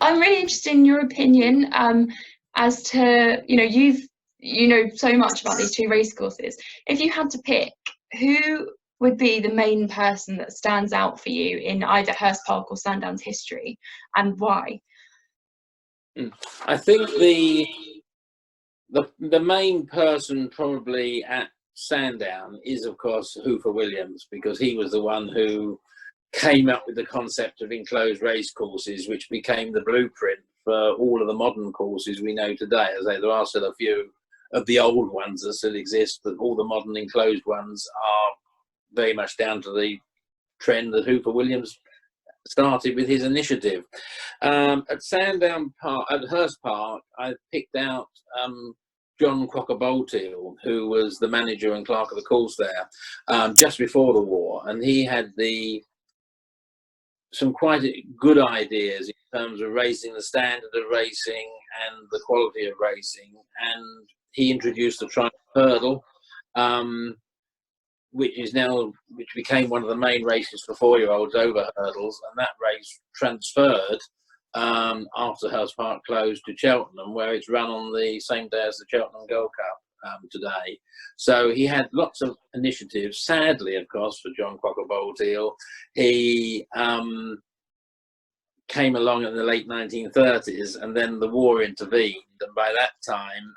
I'm really interested in your opinion as to, you know so much about these two racecourses. If you had to pick, who would be the main person that stands out for you in either Hurst Park or Sandown's history, and why? I think the main person probably at Sandown is, of course, Hoofer Williams, because he was the one who came up with the concept of enclosed race courses, which became the blueprint for all of the modern courses we know today. As there are still a few of the old ones that still exist, but all the modern enclosed ones are very much down to the trend that Hoofer Williams started with his initiative. At Sandown Park, at Hurst Park, I picked out John Crocker-Bolteal, who was the manager and clerk of the course there just before the war, and he had some quite good ideas in terms of raising the standard of racing and the quality of racing. And he introduced the triumph hurdle, which became one of the main races for 4-year-olds over hurdles, and that race transferred after Hurst Park closed to Cheltenham, where it's run on the same day as the Cheltenham Gold Cup today. So he had lots of initiatives. Sadly, of course, for John Crocker-Bolteal, he came along in the late 1930s, and then the war intervened, and by that time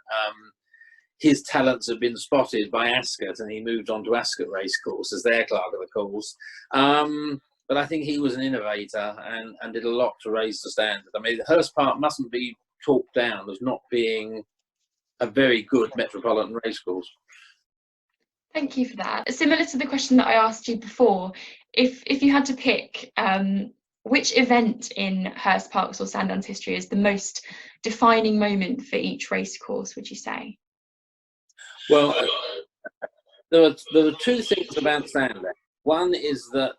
his talents had been spotted by Ascot, and he moved on to Ascot Racecourse as their clerk of the course. But I think he was an innovator and did a lot to raise the standard. I mean, Hurst Park mustn't be talked down as not being a very good metropolitan racecourse. Thank you for that. Similar to the question that I asked you before, if you had to pick which event in Hurst Park's or Sandown's history is the most defining moment for each racecourse, would you say? Well, there are two things about Sandown. One is that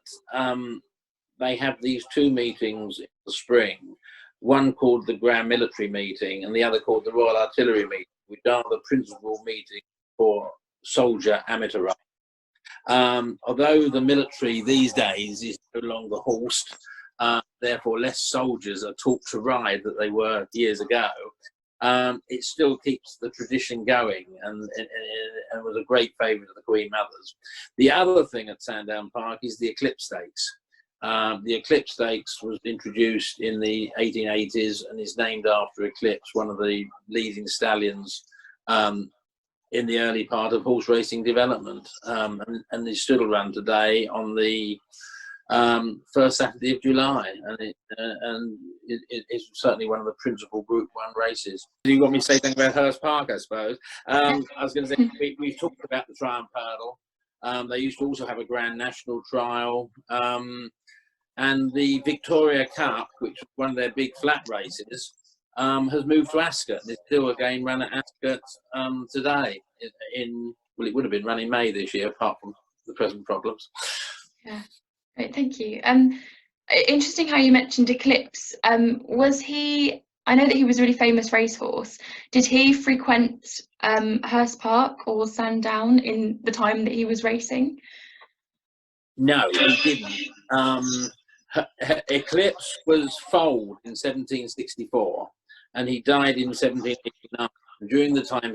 they have these two meetings in the spring, one called the Grand Military Meeting and the other called the Royal Artillery Meeting, which are the principal meetings for soldier amateur riding. Although the military these days is no longer horsed, therefore less soldiers are taught to ride than they were years ago. It still keeps the tradition going and was a great favourite of the Queen Mothers. The other thing at Sandown Park is the Eclipse Stakes. The Eclipse Stakes was introduced in the 1880s and is named after Eclipse, one of the leading stallions in the early part of horse racing development, and is still run today on the first Saturday of July, and it's certainly one of the principal Group 1 races. You want me to say something about Hurst Park, I suppose? I was going to say, we've talked about the Triumph Hurdle. They used to also have a Grand National Trial, and the Victoria Cup, which was one of their big flat races, has moved to Ascot. It's still again run at Ascot today. Well, it would have been run in May this year, apart from the present problems. Yeah. Great, thank you. Interesting how you mentioned Eclipse. Was he? I know that he was a really famous racehorse. Did he frequent Hurst Park or Sandown in the time that he was racing? No, he didn't. Eclipse was foaled in 1764, and he died in 1789. During the time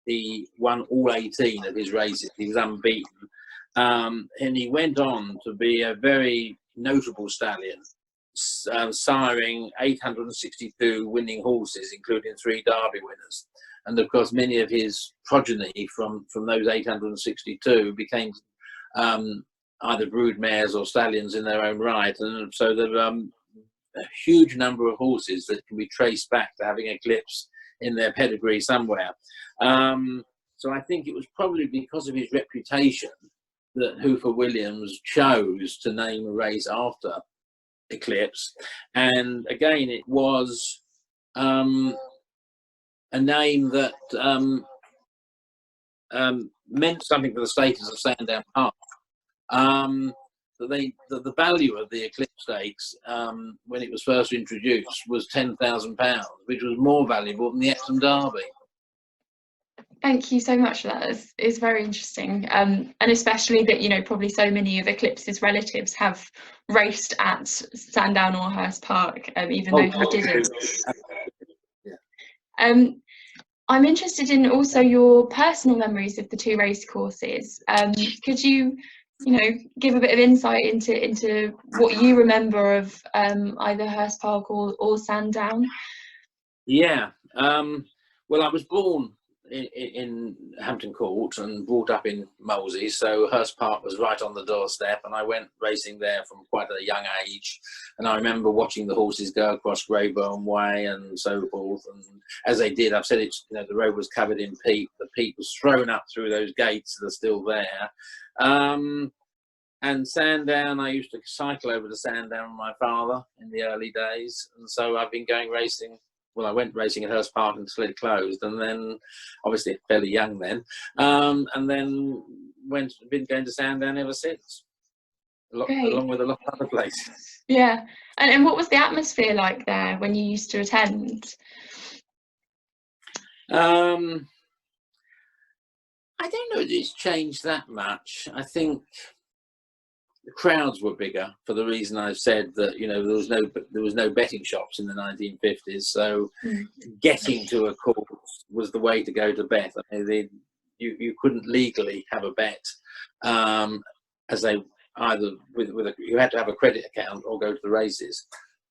he won all 18 of his races. He was unbeaten. And he went on to be a very notable stallion, siring 862 winning horses, including 3 Derby winners. And of course, many of his progeny from those 862 became either brood mares or stallions in their own right. And so there are a huge number of horses that can be traced back to having Eclipse in their pedigree somewhere. So I think it was probably because of his reputation that Hoofer Williams chose to name a race after Eclipse. And again, it was a name that meant something for the status of Sandown Park. The value of the Eclipse Stakes when it was first introduced was £10,000, which was more valuable than the Epsom Derby. Thank you so much for that. It's very interesting, and especially that, you know, probably so many of Eclipse's relatives have raced at Sandown or Hurst Park, even though you didn't. Yeah. I'm interested in also your personal memories of the two race courses. Could you, you know, give a bit of insight into what you remember of either Hurst Park or Sandown? Yeah. Well, I was born in Hampton Court and brought up in Molesey, so Hurst Park was right on the doorstep, and I went racing there from quite a young age. And I remember watching the horses go across Greyburn Way and so forth. And as they did, I've said it, you know, the road was covered in peat. The peat was thrown up through those gates that are still there. And Sandown, I used to cycle over to Sandown with my father in the early days, and so I've been going racing. Well, I went racing at Hurst Park until it closed, and then obviously fairly young then, and then been going to Sandown ever since, along with a lot of other places. Yeah, and what was the atmosphere like there when you used to attend? I don't know if it's changed that much. I think the crowds were bigger for the reason I've said, that, you know, there was no betting shops in the 1950s, so getting to a course was the way to go to bet. I mean, you couldn't legally have a bet, as they either you had to have a credit account or go to the races.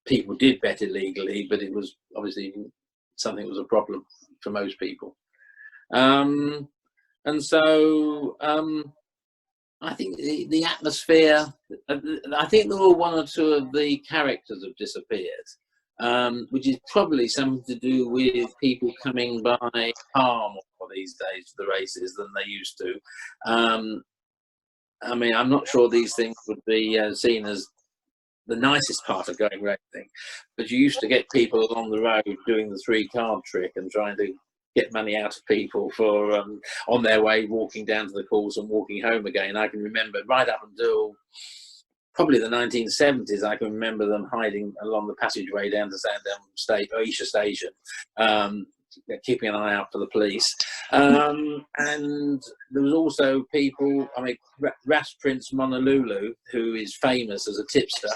People did bet illegally, but it was obviously something that was a problem for most people, and so. I think the atmosphere, I think there were one or two of the characters have disappeared, which is probably something to do with people coming by car more these days to the races than they used to. I mean, I'm not sure these things would be seen as the nicest part of going racing, but you used to get people along the road doing the 3-card trick and trying to get money out of people for on their way walking down to the course and walking home again. I can remember right up until probably the 1970s, I can remember them hiding along the passageway down to Sandown Isha Station, keeping an eye out for the police. And there was also people, I mean, Ras Prince Monolulu, who is famous as a tipster,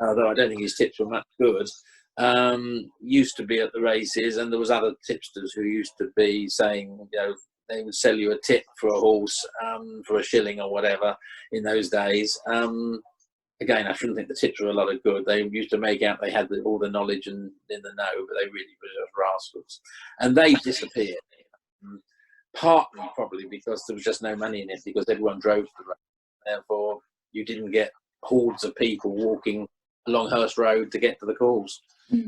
although I don't think his tips were much good, used to be at the races, and there was other tipsters who used to be saying, you know, they would sell you a tip for a horse for a shilling or whatever in those days. Again, I shouldn't think the tips were a lot of good. They used to make out they had all the knowledge and in the know, but they really were just rascals. And they disappeared, partly probably because there was just no money in it, because everyone drove to the race. Therefore, you didn't get hordes of people walking along Hurst Road to get to the course,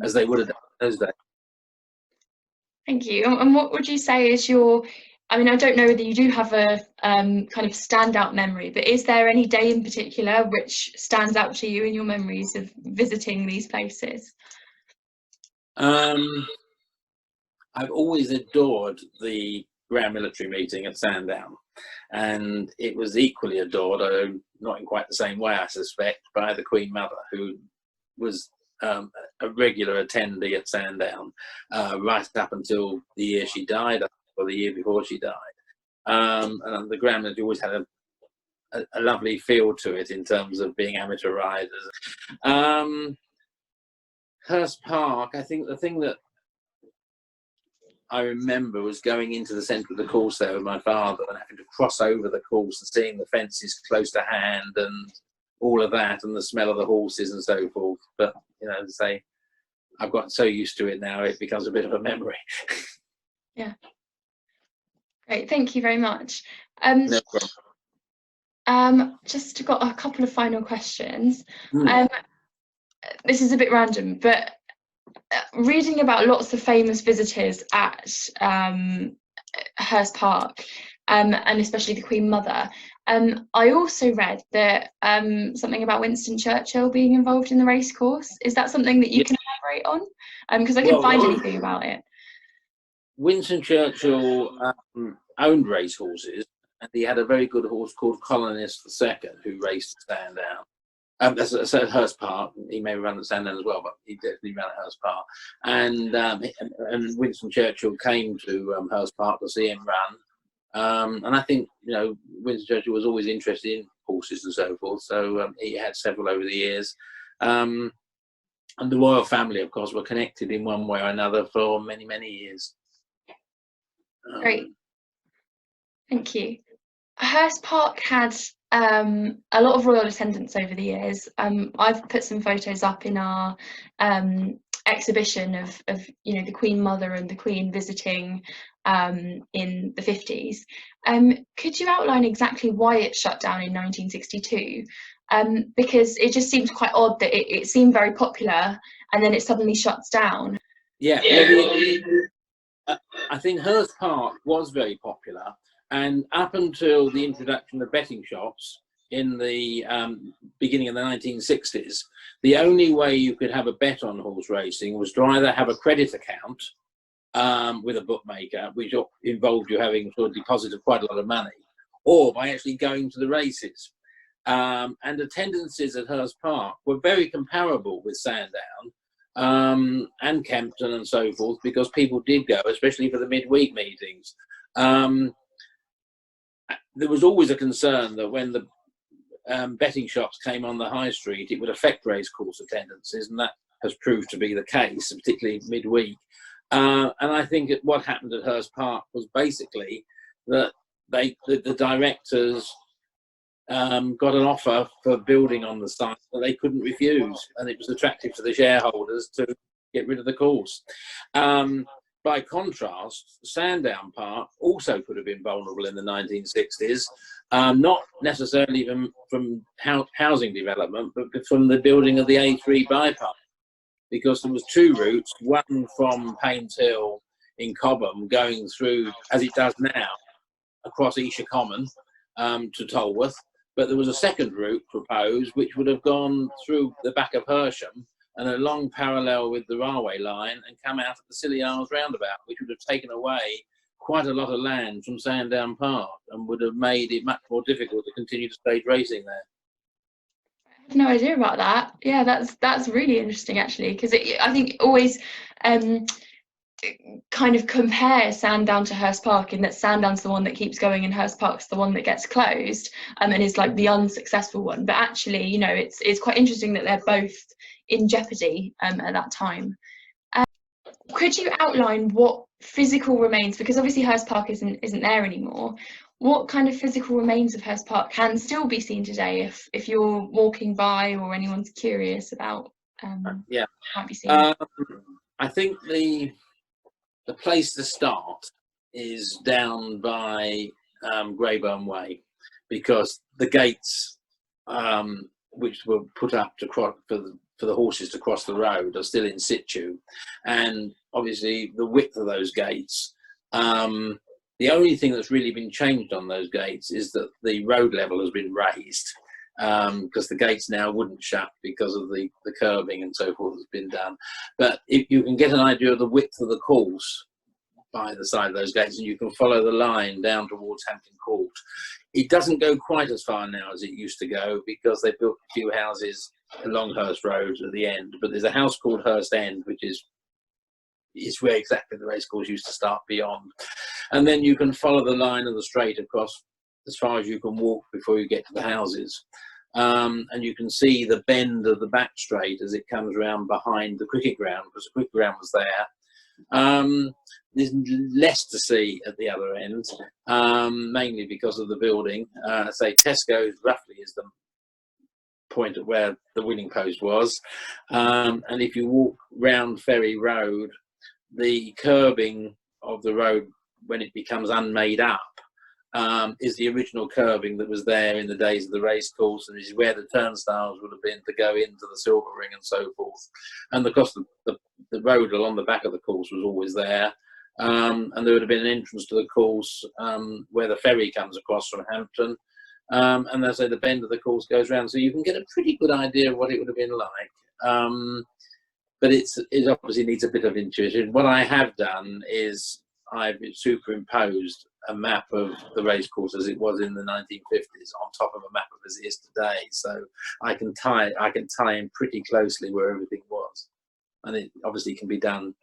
as they would have done in those days. Thank you. And what would you say is your, I mean, I don't know whether you do have a kind of standout memory, but is there any day in particular which stands out to you in your memories of visiting these places? I've always adored the Grand Military Meeting at Sandown, and it was equally adored, although not in quite the same way, I suspect, by the Queen Mother, who was a regular attendee at Sandown right up until the year she died, or the year before she died. And the Grand Military always had a lovely feel to it in terms of being amateur riders. Hurst Park, I think the thing that I remember was going into the centre of the course there with my father and having to cross over the course and seeing the fences close to hand and all of that, and the smell of the horses and so forth. But, you know, as I say, I've gotten so used to it now, it becomes a bit of a memory. Yeah. Great, thank you very much. No problem. Just got a couple of final questions. This is a bit random, but reading about lots of famous visitors at Hurst Park, and especially the Queen Mother, I also read that something about Winston Churchill being involved in the racecourse. Is that something that you can elaborate on? Because I couldn't find anything about it. Winston Churchill owned racehorses, and he had a very good horse called Colonist II, who raced at Sandown. So at Hurst Park, he may run at Sandown as well, but he definitely ran at Hurst Park. And Winston Churchill came to Hurst Park to see him run. And I think, Winston Churchill was always interested in horses and so forth, so he had several over the years. And the royal family, of course, were connected in one way or another for many, many years. Great. Thank you. Hurst Park had a lot of royal attendance over the years. I've put some photos up in our exhibition of the Queen Mother and the Queen visiting in the 50s. Could you outline exactly why it shut down in 1962? Because it just seemed quite odd that it seemed very popular and then it suddenly shuts down. Yeah, I think Hurst Park was very popular, and up until the introduction of betting shops in the beginning of the 1960s, the only way you could have a bet on horse racing was to either have a credit account with a bookmaker, which involved you having sort of deposited quite a lot of money, or by actually going to the races. And attendances at Hurst Park were very comparable with Sandown and Kempton and so forth, because people did go, especially for the midweek meetings. There was always a concern that when the betting shops came on the high street, it would affect racecourse attendances, and that has proved to be the case, particularly midweek. And I think what happened at Hurst Park was basically that the directors got an offer for building on the site that they couldn't refuse, and it was attractive to the shareholders to get rid of the course. By contrast, Sandown Park also could have been vulnerable in the 1960s, not necessarily from housing development, but from the building of the A3 bypass, because there was two routes, one from Paynes Hill in Cobham going through, as it does now, across Esher Common to Tolworth, but there was a second route proposed which would have gone through the back of Hersham and along parallel with the railway line and come out at the Scilly Isles roundabout, which would have taken away quite a lot of land from Sandown Park and would have made it much more difficult to continue to stage racing there. I have no idea about that. Yeah, that's really interesting actually, because I think always kind of compare Sandown to Hurst Park in that Sandown's the one that keeps going and Hurst Park's the one that gets closed and is like the unsuccessful one. But actually, it's quite interesting that they're both in jeopardy at that time. Could you outline what physical remains, because obviously Hurst Park isn't there anymore, what kind of physical remains of Hurst Park can still be seen today if you're walking by or anyone's curious about might be seen? I think the place to start is down by Greyburn Way, because the gates which were put up to cross for the horses to cross the road are still in situ, and obviously the width of those gates, the only thing that's really been changed on those gates is that the road level has been raised, because the gates now wouldn't shut because of the curbing and so forth has been done. But if you can get an idea of the width of the course by the side of those gates, and you can follow the line down towards Hampton Court. It doesn't go quite as far now as it used to go, because they built a few houses along Hurst Road at the end, but there's a house called Hurst End, which is where exactly the racecourse used to start beyond. And then you can follow the line of the straight across as far as you can walk before you get to the houses. And you can see the bend of the back straight as it comes around behind the cricket ground, because the cricket ground was there. There's less to see at the other end, mainly because of the building. Say Tesco's roughly is the point at where the winning post was. And if you walk round Ferry Road, the curbing of the road, when it becomes unmade up, is the original curbing that was there in the days of the racecourse, and is where the turnstiles would have been to go into the Silver Ring and so forth. And of course, the road along the back of the course was always there. And there would have been an entrance to the course where the ferry comes across from Hampton. And as I say, the bend of the course goes round, so you can get a pretty good idea of what it would have been like. But it obviously needs a bit of intuition. What I have done is I've superimposed a map of the racecourse as it was in the 1950s on top of a map of as it is today, so I can tie in pretty closely where everything was, and it obviously can be done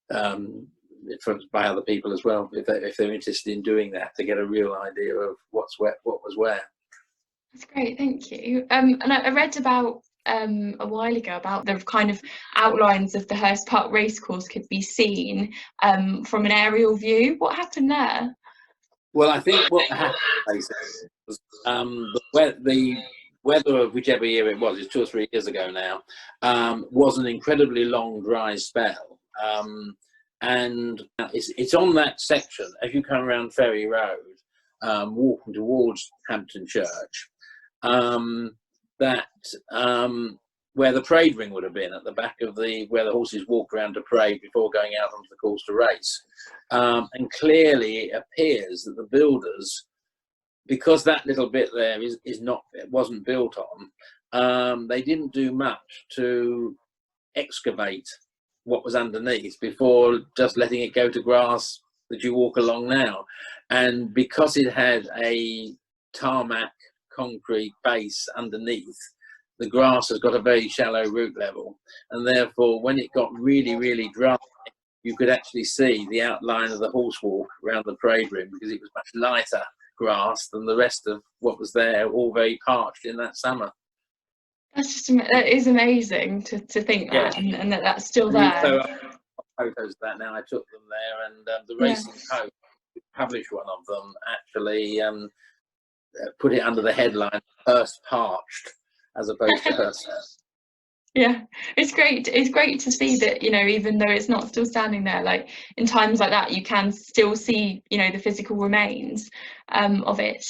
by other people as well if they're interested in doing that, to get a real idea of what was where. That's great, thank you. And I read about a while ago about the kind of outlines of the Hurst Park Racecourse could be seen from an aerial view. What happened there? Well, I think what happened basically was the weather of whichever year it was, it's 2 or 3 years ago now, was an incredibly long dry spell. And it's on that section, as you come around Ferry Road, walking towards Hampton Church, where the parade ring would have been, at the back of where the horses walk around to parade before going out onto the course to race. And clearly it appears that the builders, because that little bit there wasn't built on, they didn't do much to excavate what was underneath before just letting it go to grass that you walk along now. And because it had a tarmac concrete base underneath, the grass has got a very shallow root level, and therefore when it got really, really dry, you could actually see the outline of the horse walk around the parade ring, because it was much lighter grass than the rest of what was there, all very parched in that summer. That is amazing to think that, yeah. and that's still there. So photos of that now, I took them there, and the Racing Post published one of them, actually put it under the headline "Hurst Parched" as opposed to Hurst. Yeah, it's great. It's great to see that, even though it's not still standing there, like in times like that, you can still see, the physical remains of it.